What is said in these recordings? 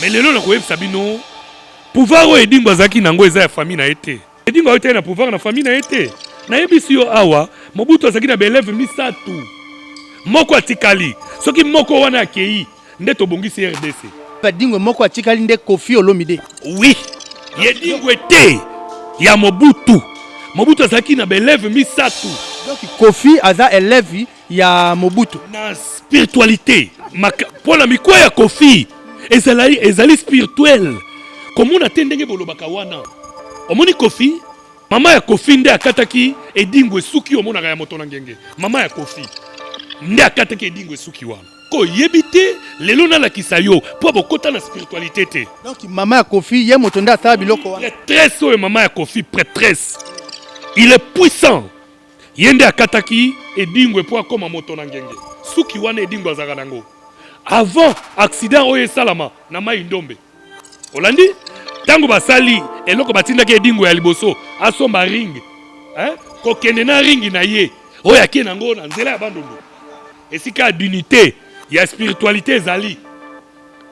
Mais lelo na koyebisa bino pouvoir oyo edingo azalaki nango eza ya famille na ye te. Edingo oyo te na pouvoir na famille na ye te. Nayebisi yo awa Mobutu azalaki na baeleve misatu moko atikali soki moko wana akei nde tobongisi RDC. Edingo moko atikali nde Kofi Olomide. Oui, edingo te ya Mobutu. Mobutu azalaki na baeleve misatu. Donc Kofi aza élève ya Mobutu. Na spiritualité. Pour la mikwa ya Kofi ezali spirituel. Komuna te ndenge bolobaka wana. Omoni Kofi, mama ya Kofi nde akataki edingo esuki omonaka ya moto na ngenge. Mama ya Kofi nde akataki edingo esuki wana. Ko yebite lelo na la kisayo po bokota na spiritualité te. Donc mama ya Kofi ye moto nde asala biloko wana. Prêtresse oyo mama ya Kofi prêtresse. Il est puissant. Yende akataki edingo po akoma moto na ngenge. Suki wana edingo azaka nango. Avant accident oyo salama na mai ndombe. Olandi tango basali eloko batindaki edingo ya liboso asomba ring. Kokende na ring na ye. Oyo akie nango na nzela ya bandondo. Esika d'unité ya spiritualité ezali.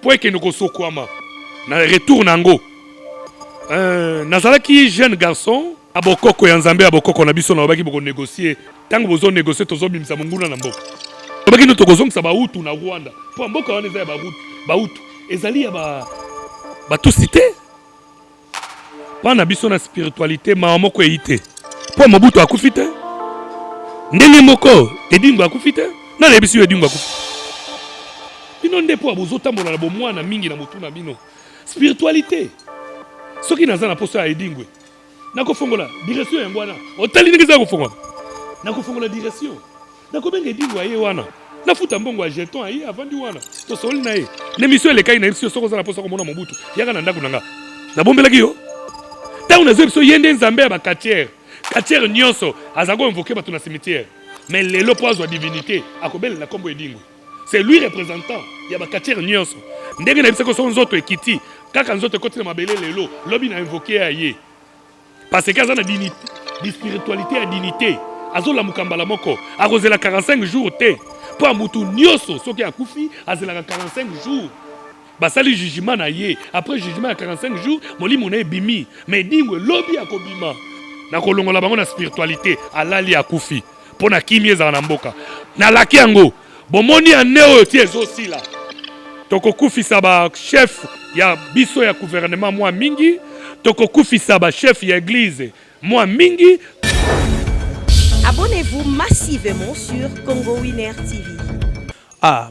Po ekende kosokwama na retour nango. Nazalaki jeune garçon abokoko ya Nzambe abokoko na biso na obaki boko négocier. Tango bozo négocier tozo bimisa munguna na mboka. Obaki no tokozongisa bautu na Rwanda. Po mboka wana eza ya bautu. Ezali ya tout cité. Pana biso na spiritualité ma moko eite. Po Mobutu akufi te. Ndenge moko edingo akufi te. Na lebisi edingo akufi. Bino nde po abozo tambola na bomwana mingi na mutu na bino. Spiritualité. Soki naza na poso ya edingwe. Nakofongola direction ya ngwana. Otali ndenge za kofongola. Nakofongola direction. Nakobenga edingwe aye wana. Nafuta mbongo ya jeton aye avandi wana. To soli na ye. L'émission le kai na biso soko za na poso ko mona Mobutu. Yaka na ndako nanga. Na bombelaki yo. Ta unazo biso yende Nzambe ya ba quartier. Quartier nyonso azako invoquer batu na cimetière. Mais lelo pozo wa divinité akobela na kombo edingwe. C'est lui représentant ya ba quartier nyonso. Ndenge na biso ko so nzoto ekiti. Kaka nzoto koti na mabele lelo lobi na invoquer aye. Parce que ça na dignité, di spiritualité à dignité. Azola mukambala moko, akozela 45 jours te. Po mutu nyoso soki akufi, azela 45 jours. Basali jugement na ye, après jugement à 45 jours, molimo na bimi, mais dingwe lobi akobima. Na kolongola bango na spiritualité, alali akufi. Po na kimie za na mboka. Na laki yango, bomoni aneo ti ezosila. Toko kufisa ba chef ya biso ya gouvernement moi mingi. Toko kufisa ba chef ya église moi mingi. Abonnez-vous massivement sur Congo Winner TV.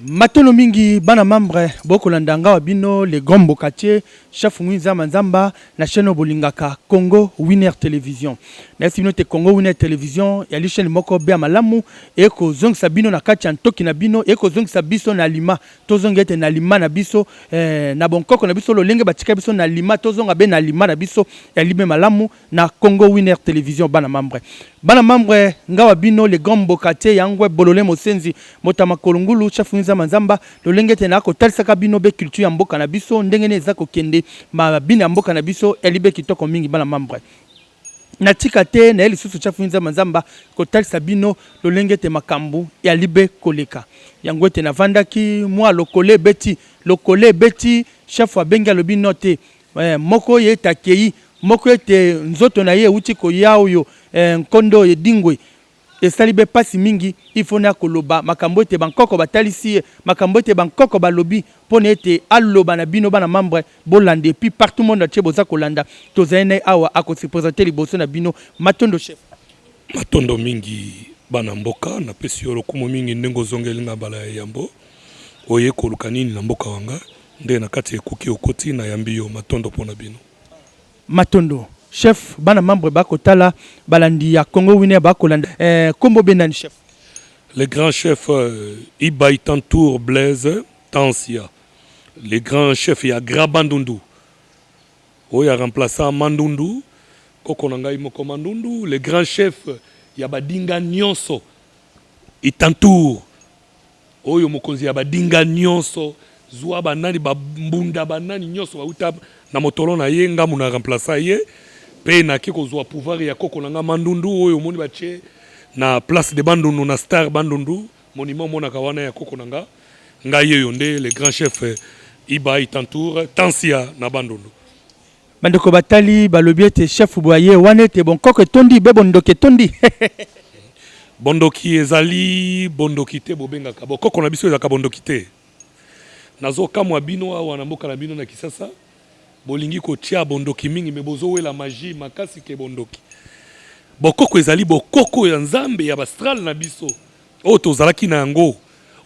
Matono mingi bana membre boko landanga wa bino le gombo quartier chef Mwiza Manzamba na chaîne bolingaka Congo Winner Television. Na sinote Congo Winner Television ya li chaîne moko be malamu eko zongisa bino na kati antoki na bino eko zongisa biso na lima tozongete na lima na biso na bonkoko na biso lolenge batika biso na lima tozonga be na lima na biso ya libe malamu na Congo Winner Television bana membre. Bana membre ngawa bino le gombo quartier yangwe bolole mosenzi motama kolungulu chef Mwiza Manzamba lolenge na ko talisaka bino be culture ya mboka na biso ndenge ne ezako kende ma bina ya mboka na biso elibe kitoko mingi bana membre. Na tikate na eli susu chef Mwiza Manzamba ko talisa bino lolenge te makambu ya libe koleka. Yango te na vandaki mwa lokole beti chef wa benga lobi note moko ye takei moko ete nzoto na ye uti ko yaoyo nkondo edingwe esalibe pasi mingi ifona koloba makambo ete bankoko batalisi makambo ete bankoko balobi pona ete aloba na bino bana membre bolande puis partout monde a boza kolanda tozaine awa akosi présenter liboso na bino matondo chef matondo mingi bana mboka na pesi yolo kumo mingi ndengo zongeli nga bala ya yambo oye koluka nini na mboka wanga nde na kati ekuki okoti na yambi yo matondo pona bino matondo chef bana membre bakotala balandi ya Congo Winner bakolanda kombo benani chef le grand chef Ibai Tantour Blaise Tansia le grand chef ya Grabandundu oya remplaçant Mandundu koko nanga moko Mandundu le grand chef ya badinga nyonso Itantour oyo mokonzi ya badinga nyonso zwa banani bambunda banani nyonso bauta na motolo na ye ngamu na remplaçant ye pe na kiko zwa pouvoir ya koko nanga Mandundu oyo moni bache na place de Bandundu na star Bandundu monument mona kawana ya koko nanga nga yeyo nde le grand chef Iba Itantour, Tansia na Bandundu. Bandeko batali balobi ete chef boyer wana ete bonkoko etondi be bondoki etondi. Bondoki ezali bondoki te bobengaka. Bokoko na biso ezaka bondoki te. Nazo kamwa bino awa na mboka na bino na Kisasa. Bolingi kotia bondoki mingi me bozowela magie makasi ke bondoki. Bokoko ezali bokoko ya Nzambe ya bastral na biso. O tozalaki na yango.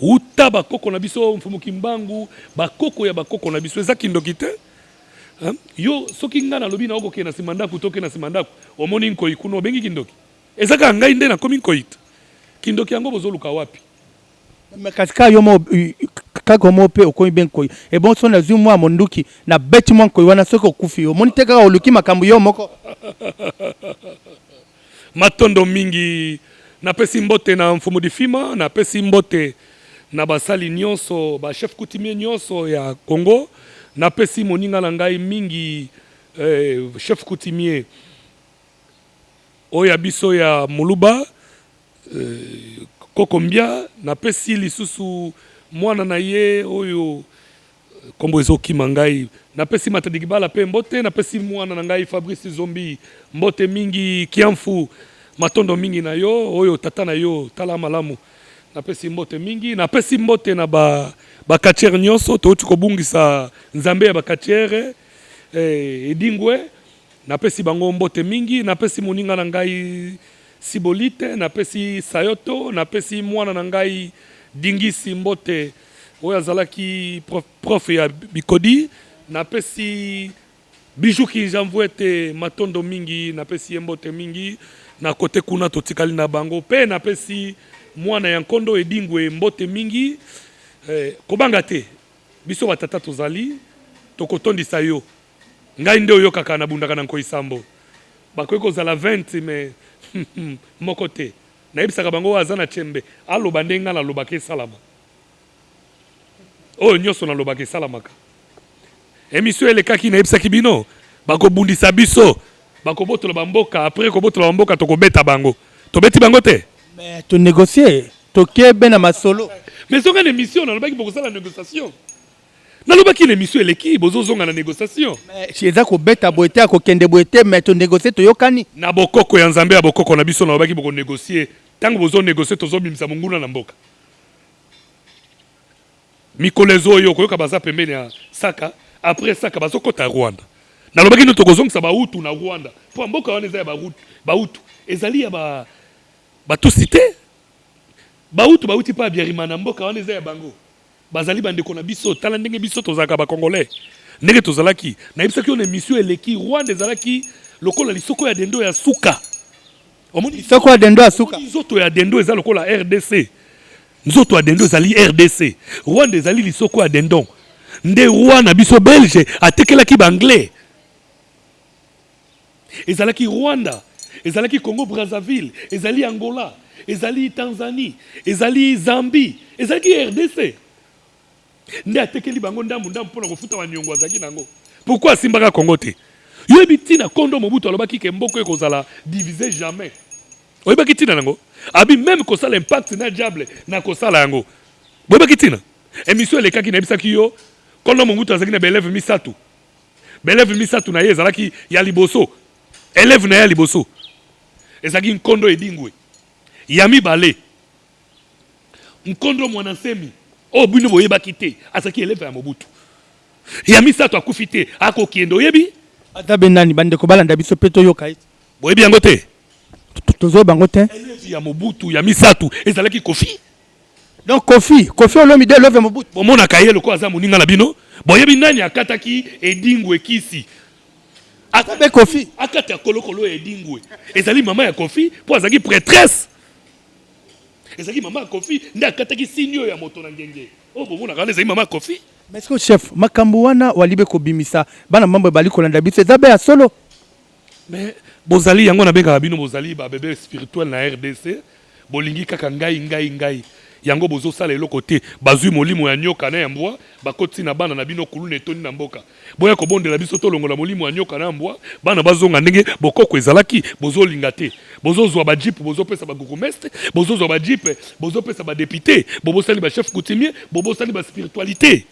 Uta bakoko na biso mfumuki mbangu, bakoko ya bakoko na biso ezaki ndoki te. Yo soki nga na lobi na oko ke na simandaku toke na simandaku omoni nkoi kuno obengi kindoki. Ezaka ngai nde na komi nkoi. Kindoki yango bozoluka wapi? Mais kasika yo mo kako mo pe okoyi ben koyi. E bon so na zumwa monduki na beti mo koyi wana soko kufi yo. Moni teka oluki makambu yo moko. Matondo mingi na pesi mbote na mfumu difima, na pesi mbote na basali nyonso, ba chef coutumier nyonso ya Congo, na pesi moninga na ngai mingi chef coutumier oya biso ya Muluba Kokombia, na pesi lisusu mwana na ye oyo kombo ezoki mangai, na pesi Matadikibala pe mbote, na pesi mwana na ngai Fabrice Zombi mbote mingi Kiamfu matondo mingi na yo oyo tata na yo tala malamu, na pesi mbote mingi, na pesi mbote na ba katiere nyonso touti kobungisa Nzambe ya ba katiere edingwe, na pesi bango mbote mingi, na pesi moninga na ngai Sibolite, na pesi Sayoto, na pesi mwana na ngai Dingisi mbote oyo azalaki prof ya Bikodi, na pesi Bijuki Janvouete matondo mingi, na pesi mbote mingi, na kote kuna totikali na bango pe na pesi mwana ya Nkondo edingwe mbote mingi. Kobanga te biso batata tozali tokotondisa yo ngai nde oyo kaka na bundaka na nkoi sambo bakoki kozala 20 me moko te nayebisaka bango aza na tshembe aloba nde nga nalobaka esalama oyo nyonso nalobaka esalamaka. Emission elekaki nayebisaki bino bakobundisa biso bakobotola bamboka apres kobotola bamboka tokobeta bango tobeti bango te mais to négocier tokebe na masolo. Mais zonga l'émission nalobaki bokosala la négociation. Nalobaki l'émission eleki bozozonga na négociation. Mais eza ko beta boete akokende boete mais to négocier to yokani. Na bokoko ya Nzambe ya bokoko na biso nalobaki boko négocier. Tango bozo négocier tozo bimisa monguna na mboka. Mikolezo yo koyoka baza pembeni ya Saka, après Saka bazokota Rwanda. Nalobaki no tokozongisa ba Hutu na Rwanda. Po mboka wana eza ya ba Hutu. Ezali ya ba Tusite. Bautu bauti pa biarimana mboka wana eza ya bango. Bazali bandeko na biso tala ndenge biso tozalaka ba Congolais. Ndenge tozalaki na yebisaki on émission eleki Rwanda ezalaki lokola lisoko ya dendo ya suka. Omoni lisoko ya dendo ya suka. Nzoto ya dendo eza lokola RDC. Nzoto ya dendo ezali RDC. Rwanda ezali lisoko ya dendo. Nde Rwanda biso Belge atekelaki ba anglais. Ezalaki Rwanda, ezalaki Congo Brazzaville, ezali Angola. Ezali Tanzanie, ezali Zambie, ezali RDC. Nde atekeli bango ndambu mpona kofuta banyongo azaki nango. Pourquoi simbaka Congo te? Yebi tina kondo Mobutu alobaki ke mboko ekozala diviser jamais. Oyebaki tina nango? Abi même kosala impact na diable na kosala yango. Oyebaki tina? Émission elekaki na bisaki yo kondo Mobutu azaki na belève misatu. Belève misatu na ye ezalaki ya liboso. Élève na ya liboso. Ezaki Nkondo edingwe. Yami Balé Nkondo Mwanasemi o bino boyebaki te asaki eleve ya Mobutu Yami Sato akufi te akokiende oyebi ata benani bandeko balanda biso pe toyoka ete boyebi yango te tozo bango te eleve ya Mobutu Yami Sato ezalaki Kofi donc Kofi olomi de eleve ya Mobutu bomonaka ye loko aza moninga na bino boyebi nani akataki edingwe kisi akabe Kofi akata kolokolo edingwe ezali mama ya Kofi po azaki prêtresse. Ezaki mama Kofi nde akataki sinyo ya moto na ngenge. Oh bomona kana ezali mama Kofi. Mais est-ce que chef makambo wana walibe kobimisa bana mambo bali kolanda biso eza be ya solo. Mais bozali yango na benga bino bozali ba bébé spirituel na RDC bolingi kaka ngai yango bozo sala eloko te bazui molimo ya nyoka na ya mbwa bakoti na bana na bino kuluna etoni na mboka boya ko bondela biso to longola molimo ya nyoka na mbwa bana bazonga ndenge bokoko ezalaki bozo linga te bozo zwa ba jeep bozo pesa ba gourmestre bozo zwa ba jeep bozo pesa ba député bobo sali ba chef coutumier bobo sali ba spiritualité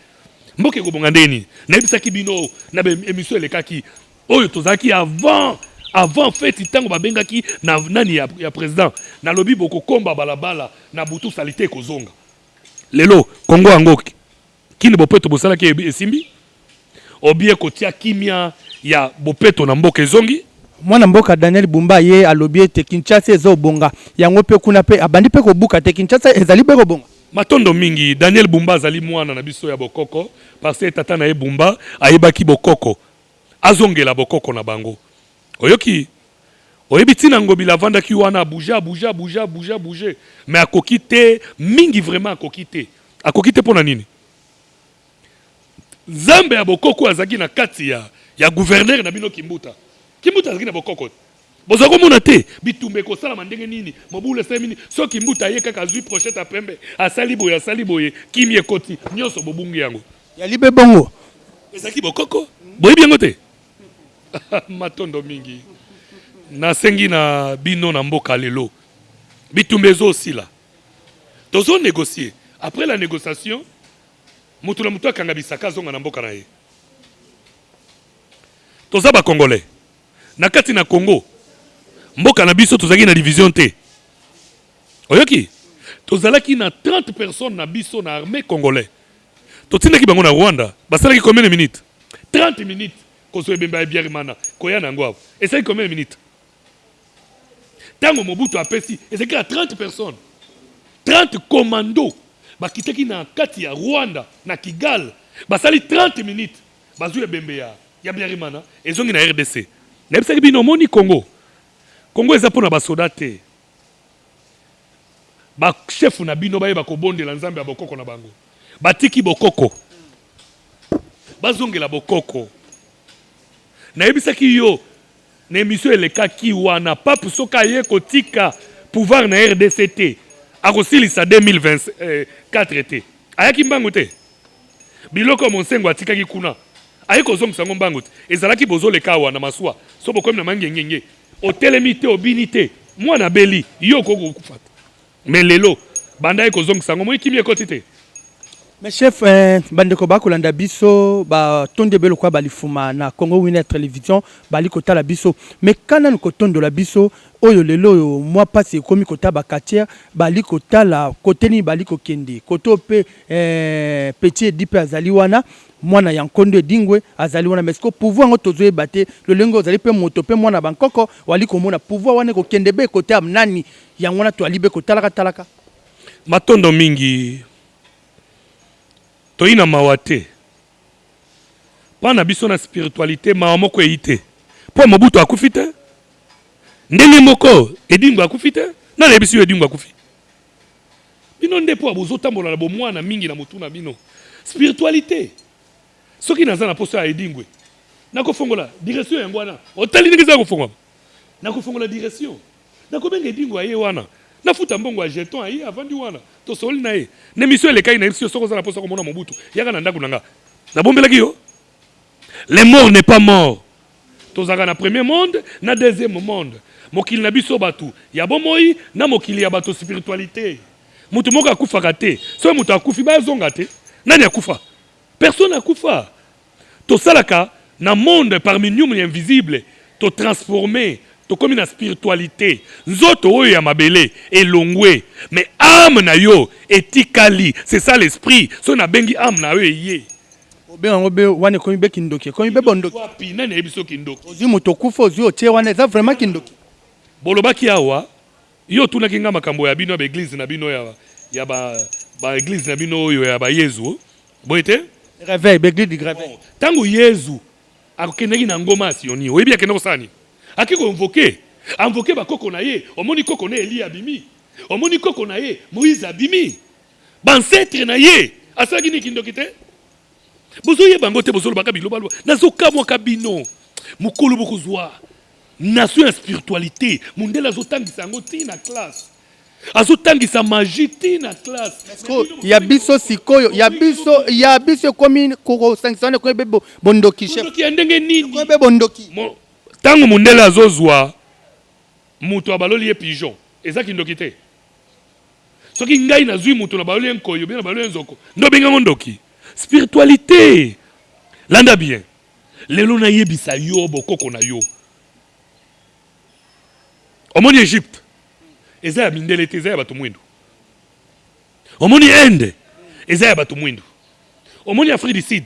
mboka ekobonga ndeni nayebisaki bino na émission elekaki oyo tozalaki avant fête tango babengaki na nani ya président na lobi bokokomba balabala na butu salite ekozonga lelo Congo yango kini bopeto bosalaki esimbi obie kotia kimia ya bopeto na mboka ezongi mwana mboka Daniel Bumba ye alobi ete Kinshasa ezobonga yango pe kuna pe abandi pe kobuka te Kinshasa ezali pe kobonga matondo mingi Daniel Bumba azali mwana na biso ya bokoko parce que tata na ye Bumba ayebaki bokoko azongela bokoko na bango oyoki oyebi tina ngobila vandaki wana bouger mais akoki te mingi vraiment akoki te pona nini Zambe ya bokoko azaki na kati ya gouverneur na bino Kimbuta azaki na bokoko boza komona te bitumbe kosala mandenge nini mobule semini so Kimbuta ye kaka zui prochette apembe asali boye kimi ekoti nyonso bobungi yango ya libe bongo ezaki bokoko boyebi yango te matondo mingi nasengi na bino na mboka lelo bitumbe ezosila tozo négocier après la négociation mutu na mutu akanga bisaka zonga na mboka na ye toza ba congolais na kati na Congo mboka na biso tozaki na division te oyoki tozalaki na 30 personnes na biso na armée congolais totindaki bango na Rwanda basalaki combien de minutes 30 minutes kozo ebemba Biarimana koya na ngwa esaki combien de minutes tango Mobutu apesi ezaki à 30 personnes 30 commandos bakitaki na kati ya Rwanda na Kigali basali 30 minutes bazui ebembe ya Biarimana ezongi na RDC nayebisaki bino moni Congo eza pona basoda te chef na bino bayeba kobondela nzambe ya bokoko na bango batiki bokoko bazongela bokoko nayebisaki yo na émission elekaki wana pape soka ye kotika pouvoir na RDC te akosilisa 2024 te ayaki mbangu te biloko monsengo atikaki kuna aye kozongisa ngo mbangu te ezalaki bozoleka wana maswa so bokomi na mangengenge otelemi te obini te mwana beli yo koko kufata mais lelo banda ye kozongisa ngo moi kimi ekoti te mais chef bandeko bakolanda biso batonde belo kwa balifuma na Congo Winner Television bali kotala biso mais kana ni kotondola biso oyo lelo oyo mwa pasi ekomi kotaba katia bali kotala koteni bali kokende koto pe petit dipe azali wana mwana ya Nkondo Dingwe azali wana mais ko pouvoir ngo tozoe bate le lengo azali pe moto pe mwana bankoko wali komona pouvoir wana kokende be kote amnani yango na to alibe kotalaka matondo mingi toina mawate pana biso na spiritualité mawamoko eite po Mobutu akufi te ndenge moko Edingo akufi te na lebisi yo Edingo akufi bino nde po bozotambola na bomwana mingi na mutu na bino spiritualité soki naza na poso ya Edingwe nakofongola direction yango wana otali ndenge za kofongola nakofongola direction nakobenga Edingo aye wana nafuta mbongo ya jeton aye avandi wana to soli na ye ne mission elekai na mission soko za na poso komona Mobutu yaka na ndako nanga na bombelaki yo les morts n'est pas mort tozaka na premier monde na deuxième monde mokili na biso batu ya bomoi na mokili ya bato spiritualité mutu moko akufaka te so mutu akufi bazonga te nani akufa personne akufa tosalaka na monde parmi nous invisible to transformer to comme na spiritualité nzoto oyo ya mabele elongwe mais âme na yo etikali c'est ça l'esprit so na bengi âme na yo eye obenga be wane komi be kindoki komi be bondoki wapi nani ebiso kindoki ozi moto kufa ozi otie wana eza vraiment kindoki bolobaki awa yo tunaki nga makambo ya bino ya église na bino ya ba église na bino oyo ya ba Yesu boyete réveil be église du réveil tango Yesu akokendeki na ngoma asioni oyebi akenda kosani akiko invoquer bakoko na ye omoni koko na Eli abimi omoni koko na ye Moïse abimi bancetre na ye asaki ni kindoki te bozoye bango te bozolo baka biloba nazokamwa kabino mukulu bokozwa nation ya spiritualité mundela azotangisa yango tina classe azotangisa magie tina classe ya biso sikoyo ya biso komi ko sanctionner ko be bondoki chef bondoki ndenge nini ko be bondoki tango mundela azozwa mutu abaloli ye pigeon ezaki ndoki te soki ngai nazwi mutu na baloli nkoyo bien na baloli nzoko ndo benga ndoki spiritualité. Landa bien. Lelo na yebisa yo bokoko na yo. Omoni Égypte. Eza ya mindele te, eza ya bato mwindu. Omoni Inde. Eza ya bato mwindu. Omoni Afrique du Sud.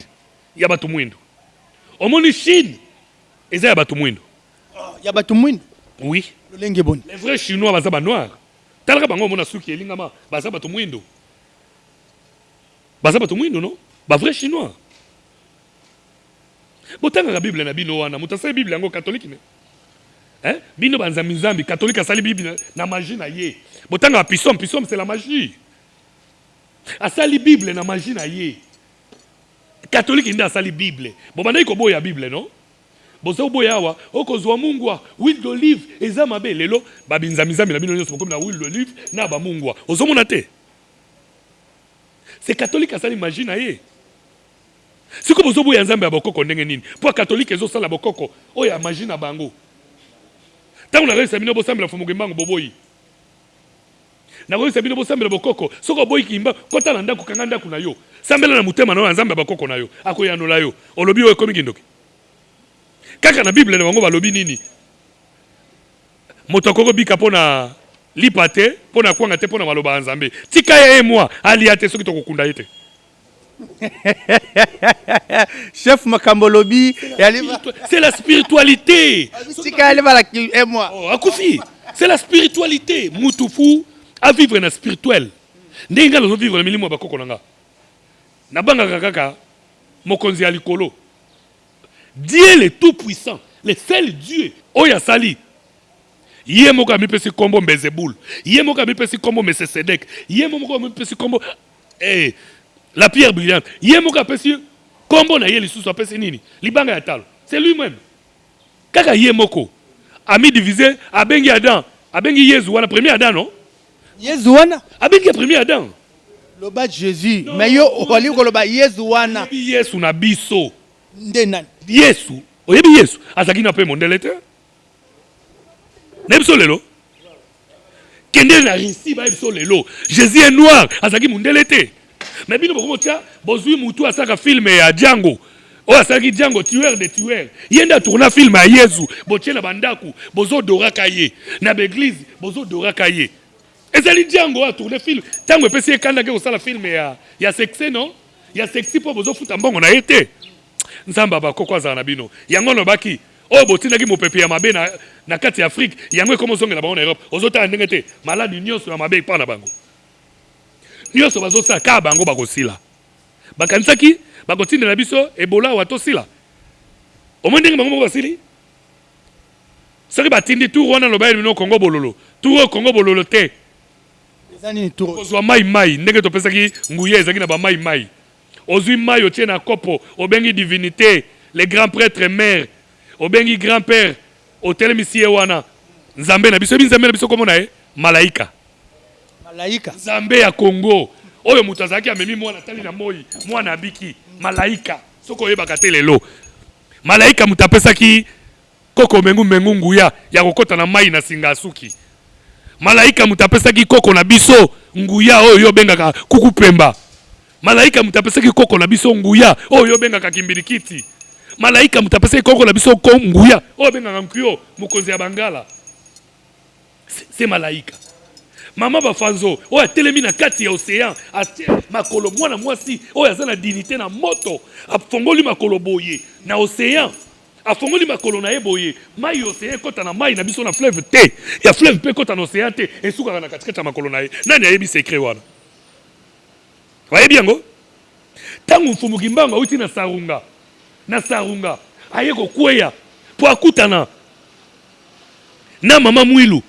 Ya bato mwindu. Omoni Chine. Eza ya bato mwindu. Ya bato mwindu. Oui. Lolenge boni. Les vrais Chinois baza ba noir. Talaka bango mona suki elingama baza bato mwindu. Baza bato mwindu no? Ba vrai Chinois. Botanga la Bible na bino wana, mutasa Bible yango catholique ne. Hein? Bino banzambi nzambi catholique asali Bible na magie na ye. Botanga Pissom, Pissom c'est la magie. Asali Bible na magie na ye. Catholique nda asali Bible. Bo bana iko boya Bible no? Boza boya wa okozwa mungwa huile d'olive eza mabe lelo babinzambi nzambi na bino nyonso comme na huile d'olive na ba mungwa. Ozomona te. C'est catholique asali magie na ye. Si comme vous avez un bokoko ndenge nini pour catholique ezo sala bokoko oya magie na bango tant on a réussi à bino bosambela fumuke mbango boboyi na réussi à bino bosambela bokoko soko boyi kimba kota na ndako kanga ndako na yo sambela na mutema na nzambe bokoko na yo akoyanola yo olobi oyo komi kindoki kaka na bible na bango balobi nini motokoko bika pona lipate pona kwanga te pona maloba nzambe tika ye moi aliate soki tokukunda yete. Chef Makambolobi, c'est la spiritualité. Oh, Akoufi, c'est la spiritualité. Moutoufu à vivre dans spirituel. N'enga nous vivre le milimo bakoko nanga. Nabanga kaka mokonzi alikolo. Dieu le tout puissant, le seul Dieu. Oya sali. Yé moka mi pesi kombo Mbezeboul. Yé moka mi pesi kombo Mesesedek. Yé moka mi pesi kombo la pierre brillante. Yemoka pesi kombo na ye lisusu apesi nini? Libanga ya talo. C'est lui-même. Kaka yemoko ami divisé abengi Adam, abengi Yesu wana premier Adam non? Yesu wana abengi premier Adam. Loba Jésus. Mais yo wali ko loba Yesu wana. Yesu na biso. Ndenani. Yesu. Oyebi Yesu azaki na pe mondele te. Nebiso lelo. Kende na risi ba biso lelo. Jésus est noir azaki mondele te. Mais bino boko tia bozui mutu asaka film ya Django. O asaki Django tueur de tueur. Yenda tourna film ya Yesu, botie na bandaku, bozo doraka ye. Na l'église, bozo doraka ye. Ezali Django a tourné film. Tango pesi kanda ke osala film ya sexy non? Ya sexy po bozo futa mbongo na yete. Nzamba ba kokwa za na bino. Yango no baki. O botina ki mopepe ya mabe na kati ya Afrique. Yango komo songe na bango na Europe. Ozota ndenge te. Maladi nyonso ya mabe pa na bango. Nyonso bazosa ka bango bakosila bakanisaki bakotinda na biso ebola watosila omondenge bango basili soki batindi tour wana lobayeli bino Congo bololo tour Congo bololo te ezani tour kozwa mai ndenge topesaki nguye ezaki na ba mai ozwi mai otie na kopo obengi divinité les grands prêtres mères obengi grand père otelemisi ye wana nzambe na biso nzambe na biso komona ye malaika malaika Nzambe ya Congo oyo mutu azalaki amemi mwana tali na moi mwana abiki malaika soko oyebaka te lelo malaika mutu apesaki koko mengu nguya ya kokota na mai na singa asuki malaika mutu apesaki koko na biso nguya oyo bengaka kuku pemba malaika mutu apesaki koko na biso nguya oyo bengaka kimbirikiti malaika mutu apesaki koko na biso nguya oyo bengaka nkuyo mokonzi ya Bangala c'est malaika. Mama bafanzo oya telemi na kati ya océan atie makolo mwana mwasi oya za na dignité na moto afongoli makolo boye na océan afongoli makolo na eboye mai océan kota na mai na biso na fleuve te ya fleuve pe kota na océan te esuka na katikati ya makolo na ye nani ayebi secret wana wayebi yango tangu mfumuki mbango uti na sarunga aye kokweya po akutana na mama mwilu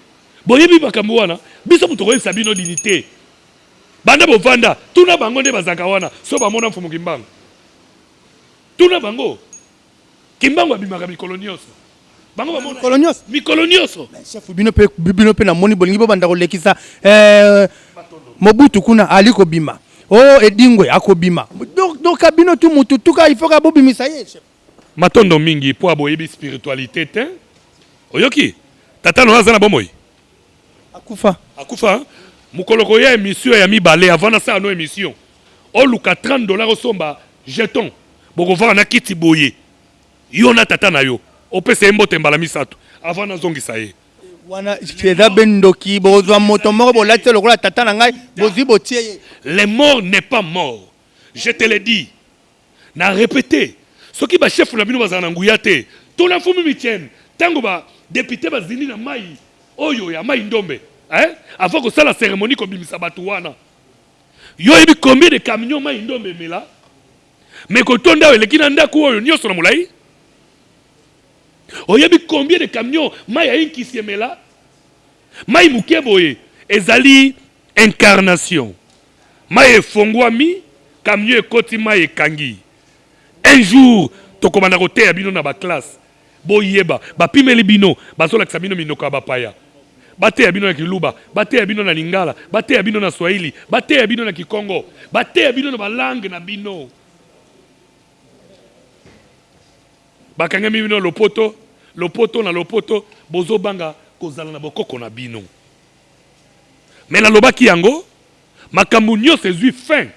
boyebi makambo wana biso mutu koyebisa bino dignité banda bovanda tuna bango nde bazaka wana so bamona mfumu kimbango tuna bango kimbango abimaka mikolo nyonso bango bamona mikolo nyonso chef bino pe na moni bolingi bo banda kolekisa Mobutu kuna aliko bima o edingwe akobima donc kabino tu mutu tuka il faut ka bobimisa ye chef matondo mingi po aboyebi spiritualité te oyoki tata no azana bomoi akufa mukoloko ya émission ya mibale avant na sa no émission o luka $30 osomba jeton bokovaka na kiti boye yo na tata na yo opesa ye mbote mbala misato avant nazongisa ye wana eza bendoki bozwa moto moko bolati lokola tata na ngai bozwi botie ye. Le mort n'est pas mort. Je te le dis. Na répété. Ce qui ba chef na bino bazana nguya te. To la fumi mitienne. Tango ba député bazini na mai. Oyo ya mai ndombe. Hein? Avant que ça la cérémonie comme bimisa batu wana. Yo yebi combien de camions mai ndombe mela? Mais ko tonda we lekina ndaku oyo nyoso na mulai. Oyebi combien de camions mai ya inkisi mela? Mai mukeboye ezali incarnation. Mai efongwami camion ekoti mai ekangi. Un jour tokomanda koteya bino na ba classe. Boyeba bapimeli bino bazolakisa bino minoko ya bapaya. Bateya bino na Kiluba, bateya bino na Lingala, bateya bino na Swahili, bateya bino na Kikongo, bateya bino na balangue na bino. Bakangami bino lopoto na lopoto bozobanga kozala na bokoko na bino. Mais la lobaki yango makambo nyonso ezwi fin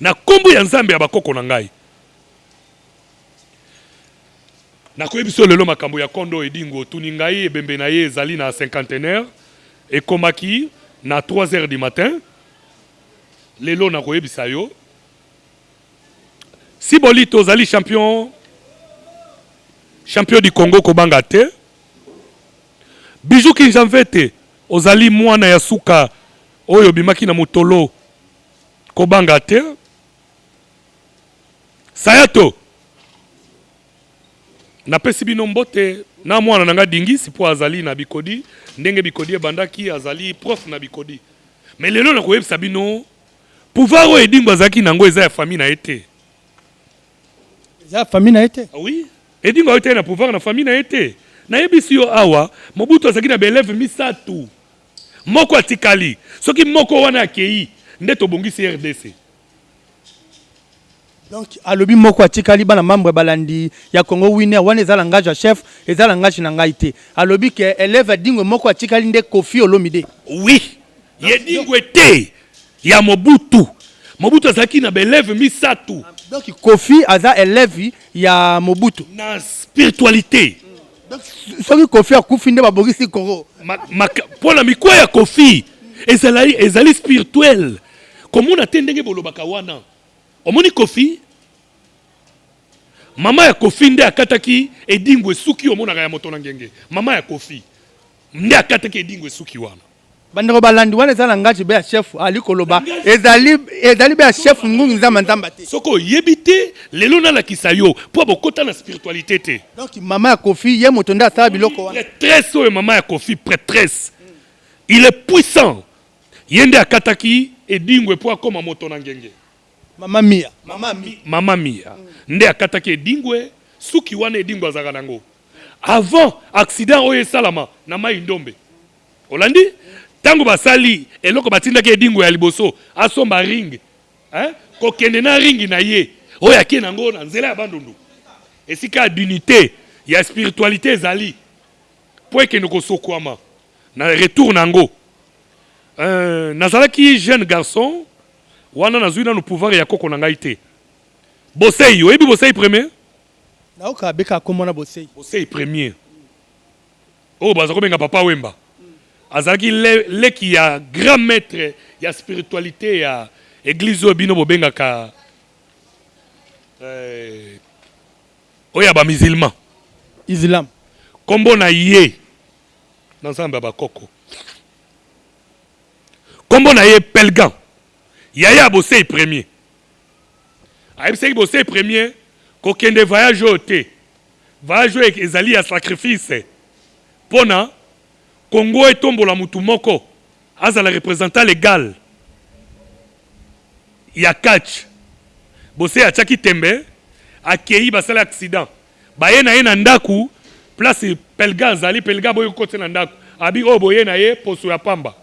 na kombo ya Nzambe ya bakoko na ngai. Nakoyebi so lelo makambo ya kondo edingo tuni ngai ebembe na ye ezali na cinquantenaire ekomaki na 3h du matin. Lelo nakoyebisa yo si bolito ozali champion du Congo kobanga te. Bijou Kinjamvete ozali mwana ya suka oyo bimaki na motolo kobanga te. Sayato napesi bino mbote na mwana nanga dingisi po azali na Bikodi ndenge Bikodi ebandaki azali prof na Bikodi. Mais lelo na koyebisa bino pouvoir oyo edingo azaki nango eza ya famille na ete. Eza famille na ete? Oui, edingo ete na pouvoir na famille na ete. Na yebisi yo awa Mobutu azaki na belève misatu. Moko atikali. Soki moko wana akei nde tobongisi RDC. Donc alobi moko atikali bana membre balandi ya Congo Winner wana eza langage ya chef eza langage na ngai te. Alobi ke élève dingo moko atikali nde Kofi Olomide. Oui. Yedingo ete ya Mobutu. Mobutu azaki na belève misatu. Donc Kofi aza élève ya Mobutu. Na spiritualité. Donc soki Kofi akufi nde babongisi Congo. Pour la mikwa ya Kofi ezali spirituel. Comment on atteint ndenge bolobaka wana? Omoni Kofi mama ya Kofi nde akataki edingwe suki omonaka ya moto na ngenge. Mama ya Kofi nde akataki edingwe suki wana. Bandeko balandi wana eza langage be ya chef ali koloba ezali be ya chef ngungu Nzamba Nzamba te. Soko yebite lelo na la kisayo po bokota na spiritualité te. Donc mama ya Kofi ye moto nda asala biloko wana. Prêtresse oyo mama ya Kofi prêtresse. Il est puissant. Yende akataki edingwe po akoma moto na ngenge. Mama Mia. Nde akataki edingwe suki wana edingwe azaka nango. Avant accident oyo salama na mai ndombe. Olandi tango basali eloko batindaki edingwe ya liboso asomba ring. Hein? Kokende na ring na ye. Oyo akie nango na nzela ya bandundu. Esika d'unité ya spiritualité ezali. Po ekende kosokwama na retour nango. Nazalaki jeune garçon wana nazwi na no pouvoir ya koko na ngai te. Bosei oyebi Bosei premier? Naoka beka komona Bosei. Bosei premier. Oh baza ko benga papa Wemba. Azalaki leki ya grand maître ya spiritualité ya église obino bobenga ka oya ba musulman. Islam. Kombo na ye na Nzambe ba koko. Kombo na ye Pelgan. Yaya Bosei premier. Aïbseki Bosei premier. Kokende voyage au te. Voyage ezali ya sacrifice. Pona Congo etombola mutu moko. Azala représentant légal. Ya catch. Bosei achaki tembe. Akei basala accident. Baye na ye na ndaku. Place Pelgan zali Pelgan boyo kote na ndaku. Abi o boye na ye poso ya pamba.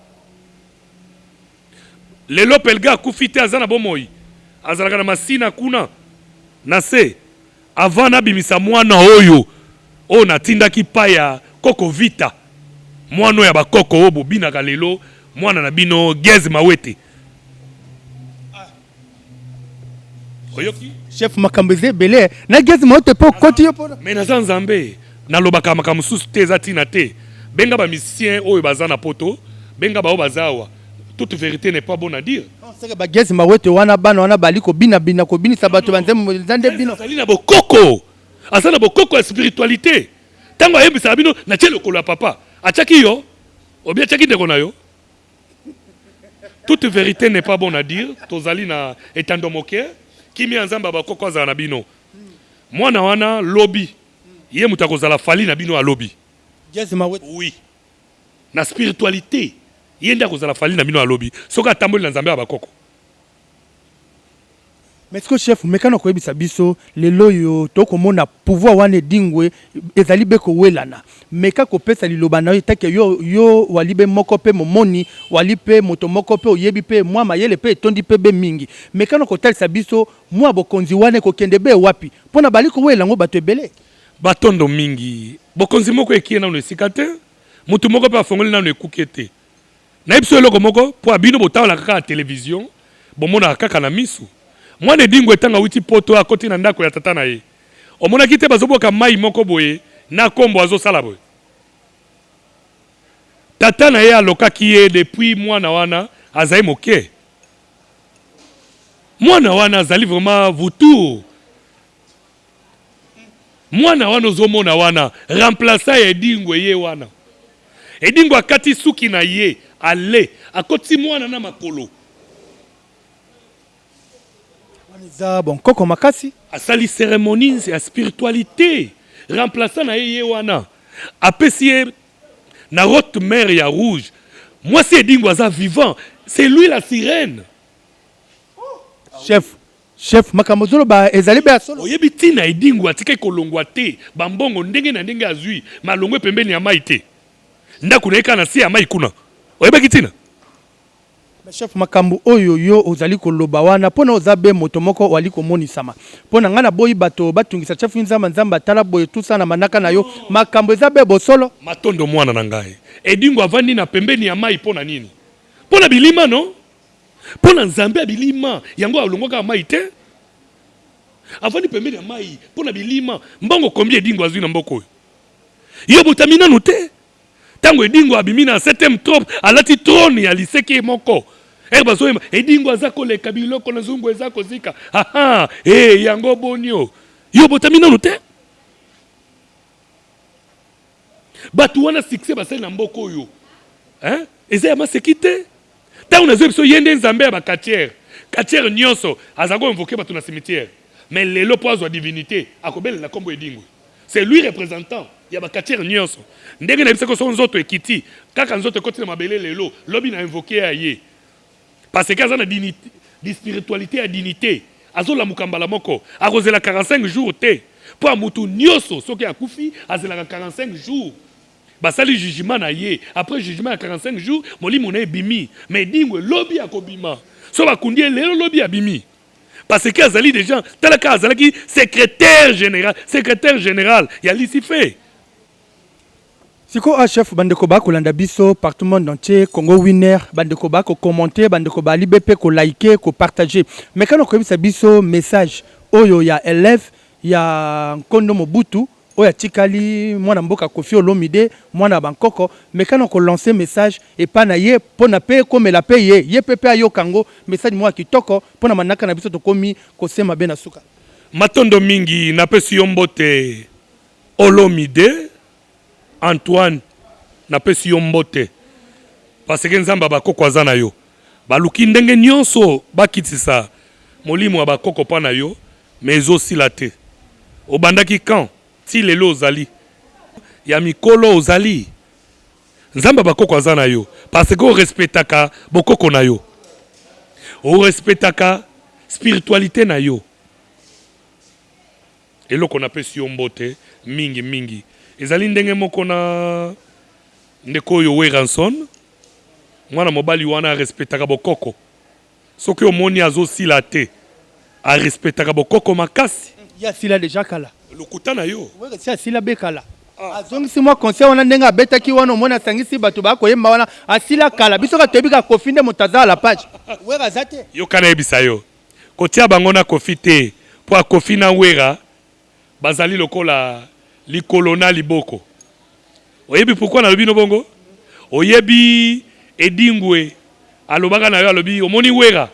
Lelo Pelga kufite azana bomoi. Azalaka na masina kuna. Na se avant na bimisa mwana oyo. O natindaki pa ya koko vita. Mwana ya bakoko obo binaka lelo mwana na bino Gez Mawete. Oyoki chef makambeze belé na gezi mote po koti yo po mais naza nzambe nalobaka makambo mosusu te eza ntina te benga bamisien oyo baza na poto benga bao bazawa toute vérité n'est pas bonne à dire. C'est que bagezi mawete wana bana wana bali ko bina ko bini sabato banze zande bino azali na bokoko asa na bokoko ya spiritualité tango ayebisa bino na tie lokolo ya papa atiaki yo obi atiaki ndeko na yo. Toute vérité n'est pas bonne à dire tozali na etando moke kimi ya nzambe bakoko azala na bino mwana wana lobi ye mutu akozala fali na bino alobi gezi mawete oui na spiritualité ye nde akozala fali na bino alobi soki atamboli na nzambe ya bakoko. mais est-ce que chef mekano ko ebisa biso lelo yo to komona pouvoir wane dingwe ezali be ko welana meka ko pesa liloba na yo take yo walibe moko pe momoni walipe moto moko pe oyebi pe mwa mayele pe tondi pe be mingi mekano ko talisa biso mwa bokonzi wane ko kende be wapi pona bali ko welango bato ebele batondo mingi bokonzi moko ekie na esika te mutu moko pe afongoli na ekuki te na biso eloko moko po abino botala kaka na télévision bomona kaka na misu mwana edingo etanga witi poto akoti na ndako ya tata na ye omonaki te bazoboka mai moko boye na kombo azosala boye tata na ye alokaki ye depuis mwana wana azali moke mwana wana azali vraiment vutu mwana wana ozomona wana remplaça ya edingo ye wana edingo akati suki na ye ale akoti mwana na makolo za bon koko makasi asali cérémonie ya spiritualité remplaçant na ye wana apesi ye na rote mer ya rouge moi c'est edingo aza vivant c'est lui la sirène chef makamozolo ba ezali be solo oyebi tina edingo atikaki kolongwa te bambongo ndenge na ndenge azwi malongwe pembeni ya mai te ndako na ye kaka na se ya mai kuna oyebaki tina. chef makambo oyo yo ozali koloba wana pona ozabe moto moko wali komonisama pona ngana boyi bato batungisa chef nzamba nzamba tala boye tusa na manaka na yo makambo ezabe bosolo matondo mwana na ngai edingo avandi na pembeni ya mai pona nini pona bilima no pona nzambe ya bilima yango alongwaka mai te avandi pembeni ya mai pona bilima mbongo kombi edingo azwi na mboko oyo yo botami nanu te tango edingo abimi na 7e trop alati trône ya liseke moko bazoyeba edingo aza koleka biloko na zungu eza kozika aha yango bonio yo botami nanu te bato wana succès basali na mboko oyo eza ya maseki te ntango nazoyebi biso ye nde nzambe ya bakatiere katiere nyonso aza koinvoke bato na cimetière mais lelo mpo azwa divinité akobelela nkombo edingo c'est lui représentant ya bakatiere nyonso ndenge na bisako so nzoto ekiti kaka nzoto ekoti na mabele lelo lobi na invoke ya ye parce que aza na di spiritualité ya dignité azolamuka mbala moko akozela 45 jours te mpo amutu nyonso soki akufi azelaka 45 jours basali jugement na ye après jugement ya 45 jours molimo na ebimi mais edingo lobi akobima so bakundi ye lelo lobi abimi parce que azali déjà talaka azalaki secrétaire général ya Lucifer. Siko chef bandeko ba kolanda biso partout monde entier Congo Winner bandeko ba ko commenter bandeko ba libepe ko liker ko partager mais quand on koyebisa biso message oyo ya élève ya Nkondo Mobutu oya tikali mwana mboka Koffi Olomide mwana bankoko mais quand on ko lancer message et pas na ye pona pe comme la pe ye pepe ayo kango message moi kitoko pona manaka na biso to komi ko sema bena suka matondo mingi na pesi yombote Olomide Antoine na pesi yo mbote parce que nzamba bakoko aza na yo baluki ndenge nyonso bakitisa molimo ya bakoko pa na yo mais ezosila te obandaki quand ti lelo ozali ya mikolo ozali nzamba bakoko aza na yo parce que orespectaka bokoko na yo orespectaka spiritualité na yo eloko na pesi yo mbote mingi ezali ndenge moko na ndeko oyo Weranson mwana mobali wana arespectaka bokoko soki omoni azosila te arespectaka bokoko makasi ya sila déjà kala lokuta na yo ya sila bekala azongisi mwa conseil wana ndenge abetaki wana omoni asangisi bato bakoyemba wana asila kala biso katoyebi ka Koffi nde moto aza la page wera za te yo kana yebisa yo kotia bango na Koffi te po Kofi na Wera bazali lokola likolo na liboko. Oyebi pourquoi na lobi no bongo? Oyebi Edingwe alobaka na yo alobi omoni Wera.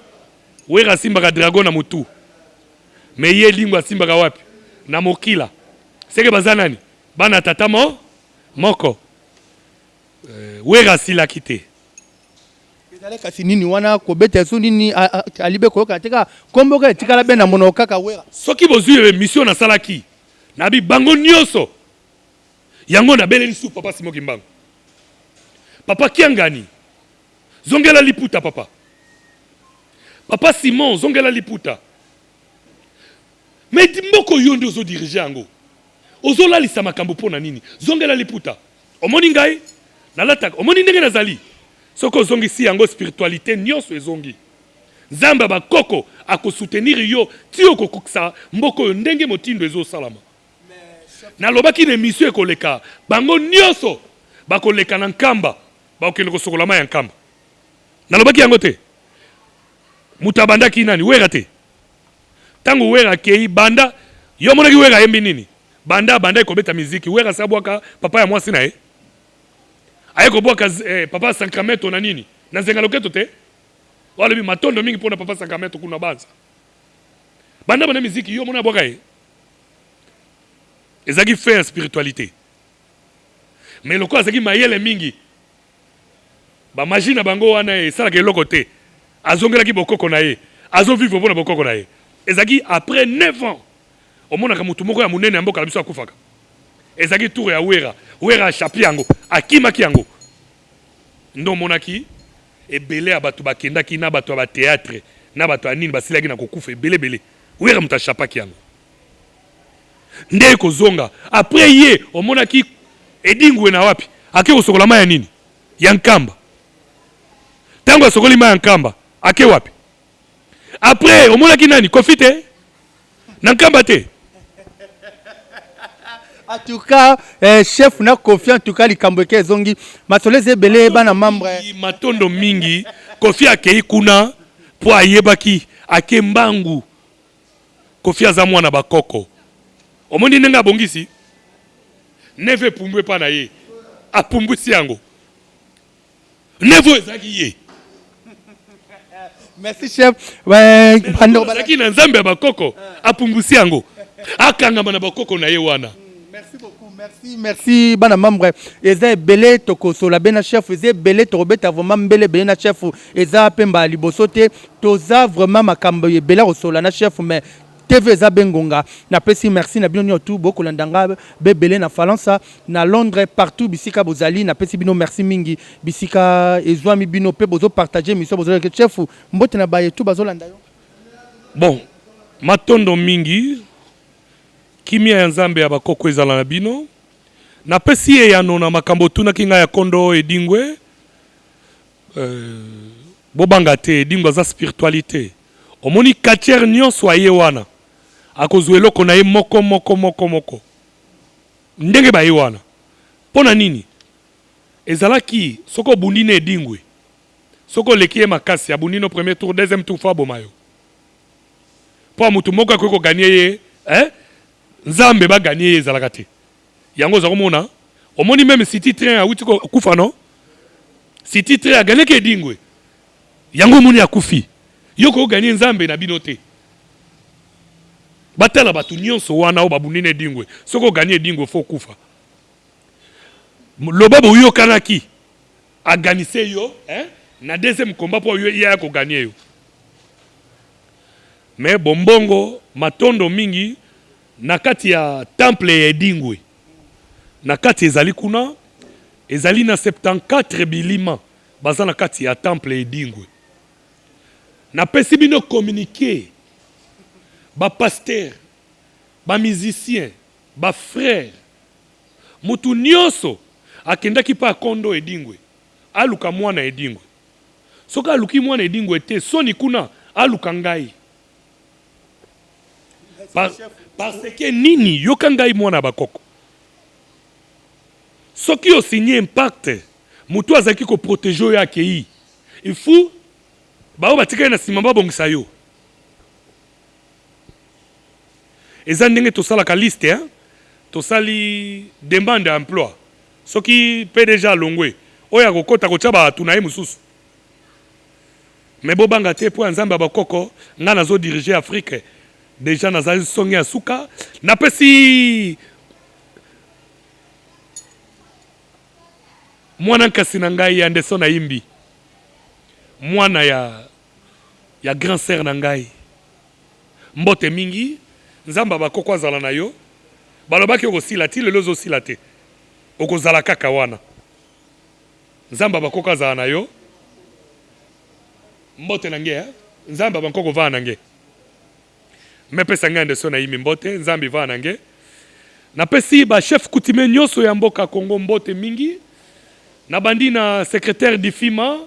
Wera simbaka dragon na mutu. Mais ye Edingwe simbaka wapi? Na mokila. Seke bazanani? Bana tata moko. Wera sila kite. Ezale kasi nini wana kobeta so nini alibe koyoka teka komboka etikala be na mono kaka Wera. Soki bozwi mission na salaki. Nabi bango nyonso. Yango na beleli su papa Simoki Mbango. Papa Kiangani. Zongela liputa papa. Papa Simon zongela liputa. Mais mboko yondo zo diriger yango. Ozola lisa makambo pona nini? Zongela liputa. Omoni ngai na lataka. Omoni ndenge nazali. Soko zongi si yango spiritualité nyonso ezongi. Nzamba ba koko ako soutenir yo tio kokuksa mboko ndenge motindo ezo salama. Na lobaki na émission ekoleka bango nyonso bakoleka na nkamba bakokende kosokola mai ya nkamba. Na lobaki yango te. Mutabanda ki nani Wera te. Tango Wera kei banda yo monaki Wera yembi nini? Banda ekobeta muziki Wera sabwaka papa ya mwasi na ye. Ayeko bwaka papa Sacramento na nini? Na zenga loketo te. Wala bi matondo mingi pona papa Sacramento kuna banza. Banda muziki yo mona bwaka ye. Ezaki faire spiritualité. Mais loko azaki mayele mingi. Ba magie na bango wana esalaka eloko te. Azongelaki bokoko na ye. Azo vivre bona bokoko na ye. Ezaki après 9 ans. Omonaka mutu moko ya munene mboka la biso akufaka. Ezaki tour ya Wera. Wera chapi yango. Akimaki yango. Ndo monaki ebele abatu bakendaki na batu ba théâtre na batu anini basilaki na kokufa ebele. Wera muta chapaki yango. Nde kozonga après ye omonaki Edingwe na wapi ake kosokola mai ya nini ya nkamba tango asokoli mai ya nkamba ake wapi après omonaki nani Kofi te na nkamba te. En tout cas chef na Kofi en tout cas likambo ke zongi masoleze belé bana membre matondo mingi Kofi akei kuna po ayebaki ake mbangu Kofi aza mwana bakoko. Omoni nenga bongisi neve pumbwe pa na ye apumbwisi yango nevo ezaki ye. Merci chef. Bando balaki na nzambe ya bakoko apumbwisi yango akangama na bakoko na ye wana. Merci beaucoup. Merci bana membre eza belé toko sola bena chef eza belé to robeta vraiment belé na chef eza pemba liboso te toza vraiment makambo ye belé sola na chef mais TV Zabengonga na pesi merci na bino tout beaucoup landanga bebele na Falansa na Londres partout bisika bozali na pesi bino merci mingi bisika ezwami bino pe bozo partager mission bozo ke chef mbote na baye tout bazolanda yo. Bon matondo mingi kimia ya nzambe ya bakoko ezala na bino na pesi ye yano na makambo tuna kinga ya kondo Edingwe bobanga te Edingwe za spiritualité omoni katiere nyonso aye wana akozwe eloko na ye moko ndenge baye wana pona nini ezalaki soko bundi na Edingwe soko leki ye makasi abundi no premier tour deuxième tour fa bomayo po mutu moko akoki koganie ye nzambe baganie ye ezalaka te yango oza komona omoni meme City Train awuti kufa no City Train aganiaki Edingwe yango omoni akufi yoko gagner nzambe na bino te batala batu nyonso wana o babundi na Edingwe soko gagner Edingwe fo kufa lobabo yo kanaki aganise yo na deuxième combat po yo ya ko gagner yo mais bombongo matondo mingi na kati ya temple ya Edingwe na kati ezali kuna ezali na 74 bilima baza na kati ya temple ya Edingwe. Na pesi bino communiquer ba pasteur ba musicien ba frère mutu nyonso akendaki pa kondo Edingwe aluka mwana Edingwe soka aluki mwana Edingwe te soni kuna aluka ngai parce que nini yoka ngai mwana bakoko soki o signé impact mutu azaki ko protéger ya kei il faut bao batika na simamba bongisa yo eza ndenge tosalaka liste hein? Tosali demande d'emploi soki PDG alongwe oyo akokota kotya bato na ye mosusu me bobanga te mpo ya nzambe ya bakoko nga nazodirige Afrique deja nazali songe ya suka napesi mwana nkasi na ngai ya ndeso na yimbi mwana ya grand sœur na ngai mbote mingi nzamba bakoko azala na yo balobaki okosila ti lelo ozosila te okozala kaka wana nzamba bakoko azala na yo mbote na nge nzamba bakoko vaa na nge mepesa ngai ndeso na yimbi mbote nzambi vaa na nge napesi bachef coutumier nyonso ya mboka Congo mbote mingi nabandi na secrétaire d'IFIMA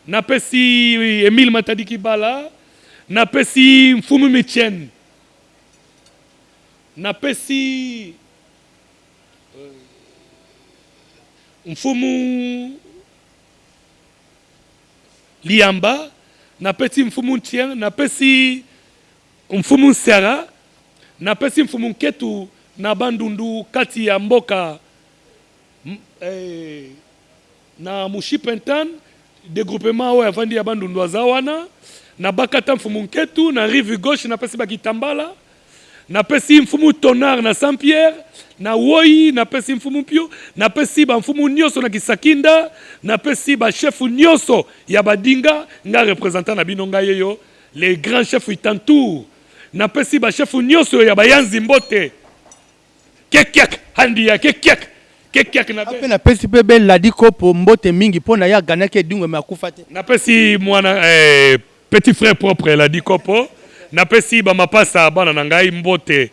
napesi Emile Matadi Kibala napesi Mfumu Michien napesi Mfumu Liamba napesi Mfumu Ntien napesi Mfumu Sera napesi Mfumu Nketu na Bandundu kati ya mboka na Mushipentan dégroupement oyo avandi ya Bandundu aza wana na bakata Mfumu Nketu na rive gauche napesi bakitambala napesi Mfumu Tonard na Saint-Pierre na Woi napesi Mfumu Pio napesi ba Mfumu nyonso na Kisakinda napesi ba chef nyonso ya badinga nga représentant na bino ngai yo les grands chefs Itantour napesi ba chef nyonso ya bayanzi mbote kekiak handi ya kekiak na pe na pesi pe be ladi kopo mbote mingi pona ya ganake dingwe makufa te na pesi mwana petit frère propre ladi kopo na pesi ba mapasa bana na ngai mbote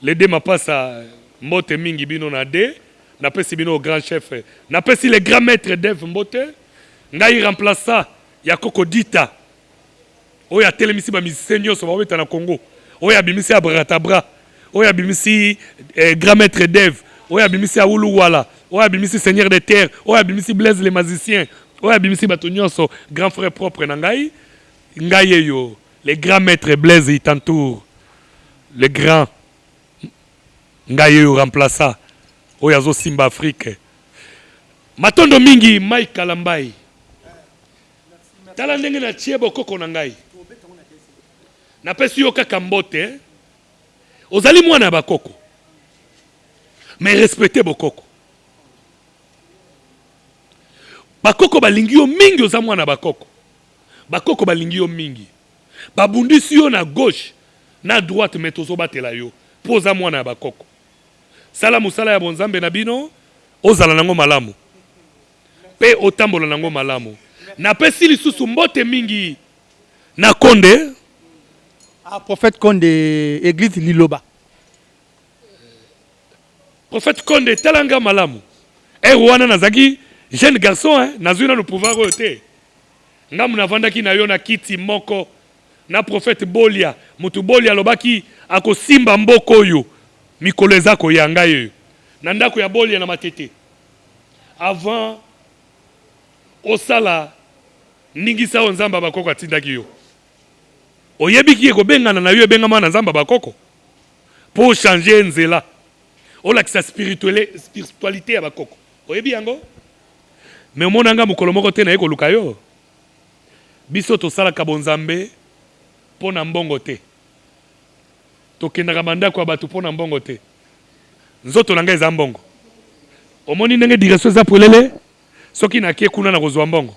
les deux mapasa mbote mingi bino na de na pesi bino au grand chef na pesi les grands maîtres d'Ève mbote ngai remplaça ya Kokodita oya telemisi ba musicien nyonso ba beta na Congo oya bimisi abratabra oya bimisi grand maître d'Ève oya bimisi Aoulou Wala oya bimisi seigneur des terres oya bimisi Blaise les magiciens oya bimisi bato nyonso grand frère propre na ngai ngai yo les grands maîtres Blaise Itantour les grands ngai yo remplaça oya zo simba Afrique matondo mingi Mike Kalambai tala ndenge na tie bokoko na ngai napesi yo kaka mbote ozali mwana bakoko mais respectez bokoko bakoko balingi yo mingi oza mwana bakoko bakoko balingi yo mingi babundisi yo na gauche na droite mais tozobatela yo mpo oza mwana ya bakoko sala mosala ya bonzambe na bino ozala nango malamu mpe otambola nango malamu napesi lisusu mbote mingi na Konde prophète Konde église Liloba prophète Konde talanga malamu wana nazaki jeune garçon nazwi na le pouvoir oyo te ngamu navandaki na yo na kiti moko na prophète Bolia mutu Bolia alobaki akosimba mboko oyo mikolo eza koyanga yo na ndako ya Bolia na Matete avant osala ningisa o nzamba bakoko atindaki yo oyebiki ekobengana na yo ebengama na nzamba bakoko pour changer nzela olakisa spiritualité ya bakoko oyebi yango me omonanga mokolo moko te na ye koluka yo biso tosalaka bonzambe mpo na mbongo te tokendaka bandako ya bato mpo na mbongo te nzoto na ngai eza mbongo omoni ndenge direction eza polele soki nakie kuna na kozwa mbongo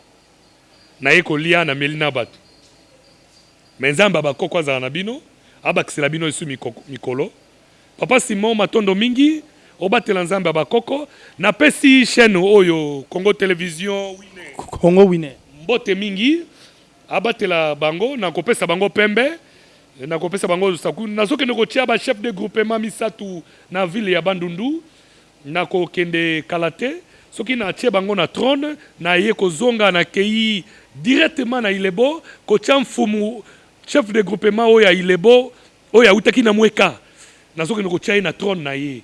naye kolia na meli na bato me nzambe bakoko azala na bino abakisela bino esu mikolo papa Simon matondo mingi obatela nzambe bakoko napesi chaîne oyo Congo Télévision Congo Winner mbote mingi abatela bango nakopesa bango pembe nakopesa bango saku nazokende kotia ba chef de groupement misatu na ville ya Bandundu nakokende kalate soki na tie bango na trône na ye kozonga na kei directement na Ilebo kotia mfumu chef de groupement oyo ya Ilebo oyo utaki na mweka nazokende kotia na trône na ye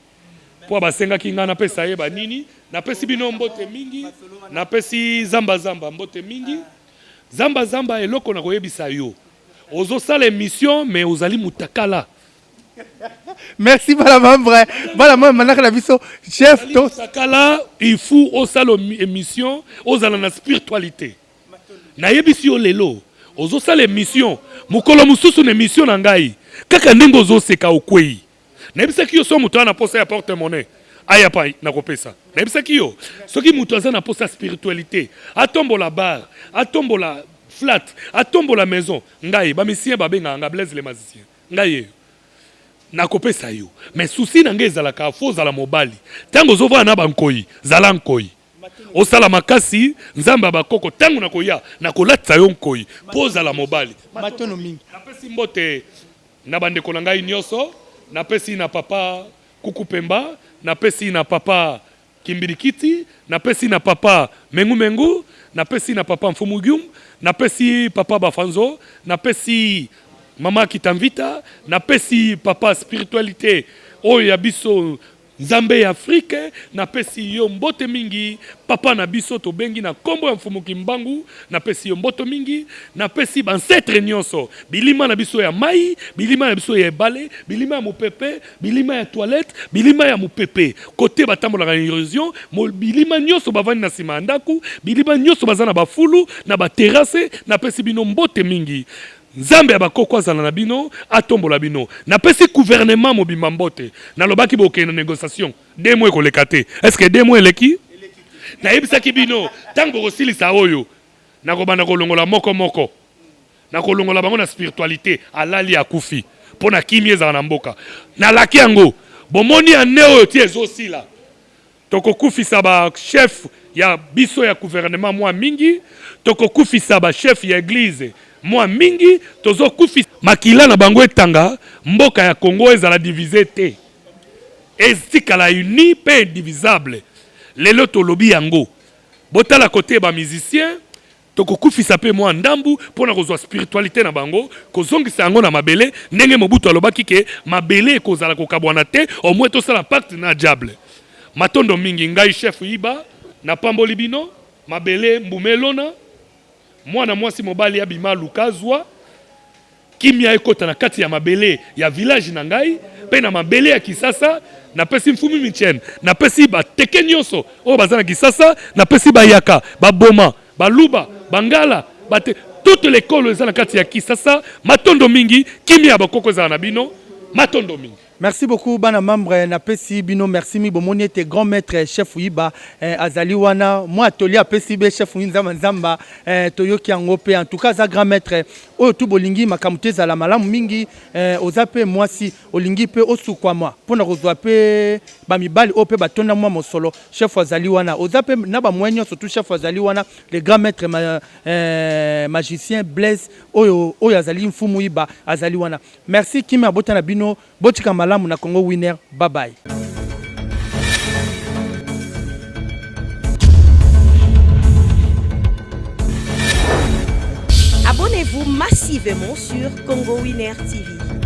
po basengaki nga napesa ye banini napesi bino mbote mingi napesi zamba mbote mingi zamba eloko na koyebisa yo ozosala émission mais ozali mutakala Merci bana membre manaka na biso chef to sakala il faut au salon émission aux alana spiritualité na yebisi yo lelo ozo sala émission mukolo mususu na émission na ngai kaka ndenge ozo seka okwei na yebisa ki yo so muto na posa ya porte monnaie aya pa na kopesa na yebisa ki yo soki muto aza na posa spiritualité atombola bar atombola flat atombola maison ngai ba misien ba benga nga Blaise les magiciens ngai nakopesa yo mais souci na ngai ezalaka fo zala mobali tango ozovana na bankoi zala nkoi osala makasi nzambe bakoko tango nakoya nakolatisa yo nkoi po zala mobali matono mingi napesi mbote na bandeko na ngai nyonso napesi na papa Kukupemba napesi na papa Kimbirikiti napesi na papa Mengu napesi na papa Mfumugum napesi papa Bafanzo napesi Mama Kitamvita, napesi papa spiritualité, oyo ya biso Nzambe ya Afrique, napesi yo mbote mingi, papa na biso to bengi na kombo ya Mfumu Kimbangu, napesi yo mbote mingi, napesi bansetre nyonso, bilima na biso ya mai, bilima na biso ya ebale, bilima ya mupepe, bilima ya toilette, bilima ya mupepe, kote batambola na érosion, bilima nyonso bavani na sima ndaku, bilima nyonso bazana bafulu, na ba terrasse, napesi bino mbote mingi. Nzambe abakoko azala na bino atombola bino napesi gouvernement mobimba mbote nalobaki boke na négociation 2 mois koleka te est-ce que 2 mois eleki nayebisaki bino tango bokosilisa oyo nakobanda kolongola moko nakolongola bango na spiritualité alali akufi mpo na kimi ezala na mboka nalaki yango bomoni ane oyo ti ezosila tokokufisa bachef ya biso ya gouvernement mwa mingi tokokufisa bachef ya église moi mingi tozo kufi makila na bango etanga mboka ya Congo ezala divisé te etikala uni pe indivisable lelo tolobi yango botala côté ba musicien tokokufisa pe moi ndambu pona kozwa spiritualité na bango kozongisa yango na mabele ndenge Mobutu alobaki ke mabele ekozala kokabwana te au moins tosala pacte na diable matondo mingi ngai chef Iba na pamboli bino mabele mbumelona mwana mwasi mobali ya bima lukazwa kimia ekota na kati ya mabele ya village na ngai pe na mabele ya Kisasa na pesi Mfumi Michene na pesi ba teke nyonso o bazana Kisasa na pesi bayaka baboma baluba bangala bate toute l'école eza na kati ya Kisasa matondo mingi kimia bakoko za na bino matondo mingi. Merci beaucoup bana membre na pesi bino merci mi bomoni ete grand maître chef Iba azali wana moi atoli apesi be chef Nzamba Nzamba toyoki yango pe en tout cas za grand maître oyo tu bolingi makamute za la malamu mingi ozape mwasi olingi pe osukwa moi pona kozwa pe ba mibali o pe batonda moi mosolo chef azali wana ozape na ba mwenyo surtout chef azali wana le grand maître magicien Blaise oyo azali Mfumu Iba azali wana merci kimi abota na bino botika malamu na Congo Winner bye bye. Abonnez-vous massivement sur Congo Winner TV.